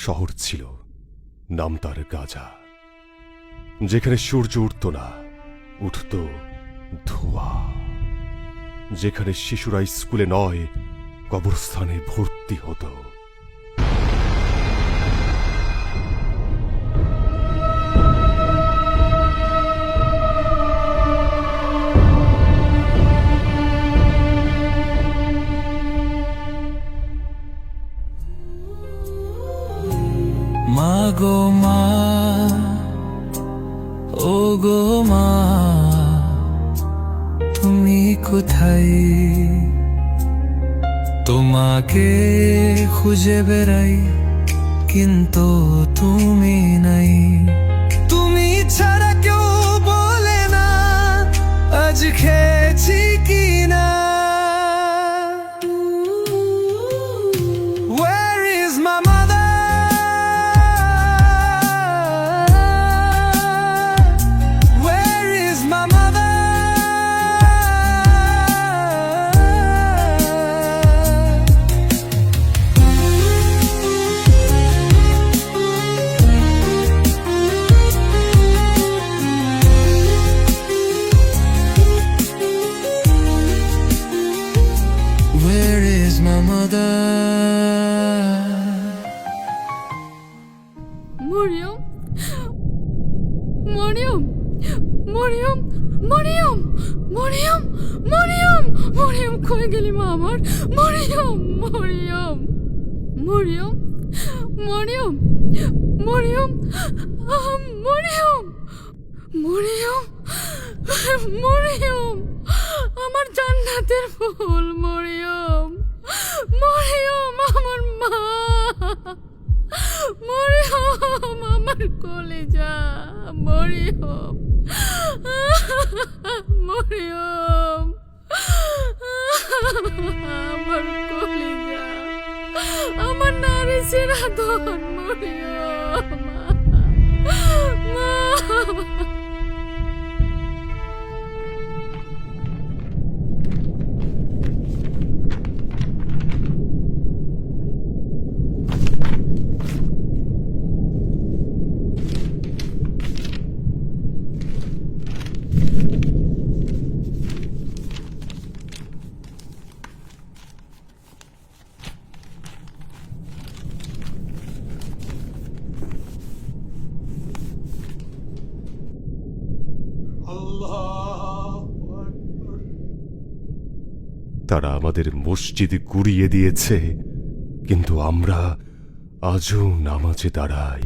শহর ছিল, নাম তার গাজা, যেখানে সূর্য উঠত না, উঠত ধোঁয়া, যেখানে শিশুরা স্কুলে নয় কবরস্থানে ভর্তি হতো। মা গো মা, ও গো মা, তুমি কোথায়? তোমাকে খুঁজে বেড়াই, কিন্তু তুমি নাই। তুমি ছাড়া কেউ বলে না আজ খেয়েছি কি না। Where is my mother? Where is my mother? Where is my mother? Mariam, Mariam, Mariam, Mariam, Mariam, Mariam, Mariam, কই গেলি মা আমার? মরিয়ম, মরিয়ম, মরিয়ম, মরিয়ম, মরিয়ম, মরিয়ম, মরিয়ম, মরিয়ম, আমার জান্নাতের ফুল মরিয়ম, মরিয়ম, আমার মা, মরিয়ম, আমার কলেজা, মরিয়ম, মরিয়ম, আমার কলেজা, আমার নারী সিরাধন, মরিয়ম, মা। তারা আমাদের মসজিদ গুড়িয়ে দিয়েছে, কিন্তু আমরা আজও নামাজে দাঁড়াই।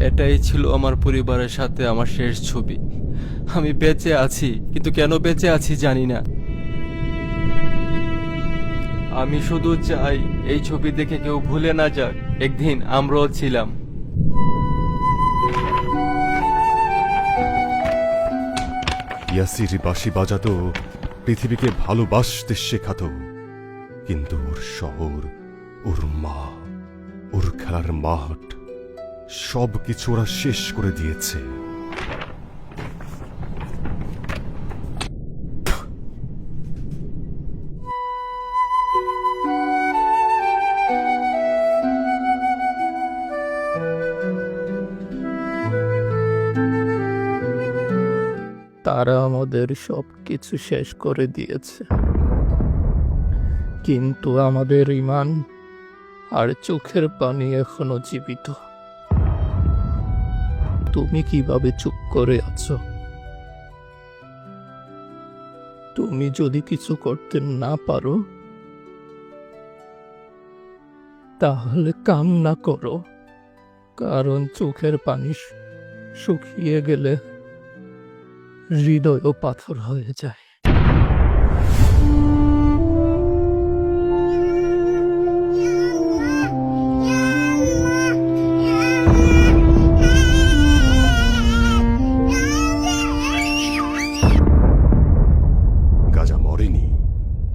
এটাই ছিল আমার পরিবারের সাথে আমার শেষ ছবি। আমি বেঁচে আছি, কিন্তু কেন বেঁচে আছি জানি না। আমি শুধু চাই এই ছবি দেখে কেউ ভুলে না যাক একদিন আমরাও ছিলাম। ইয়াসির বাঁশি বাজাতো, পৃথিবীকে ভালোবাসতে শেখাতো, কিন্তু ওর শহর, ওর মা, ওর খেলার মাঠ, সব কিছু ওরা শেষ করে দিয়েছে। তারা আমাদের সব কিছু শেষ করে দিয়েছে, কিন্তু আমাদের ঈমান আর চোখের পানি এখনো জীবিত। তুমি কিভাবে চুপ করে আছো? তুমি যদি কিছু করতে না পারো তাহলে কান্না করো, কারণ চোখের পানি শুকিয়ে গেলে হৃদয়ও পাথর হয়ে যায়। গাজা মরেনি,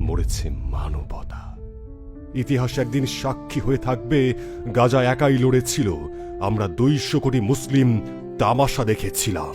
মরেছে মানবতা। ইতিহাস একদিন সাক্ষী হয়ে থাকবে গাজা একাই লড়েছিল, আমরা 200 কোটি মুসলিম তামাশা দেখেছিলাম।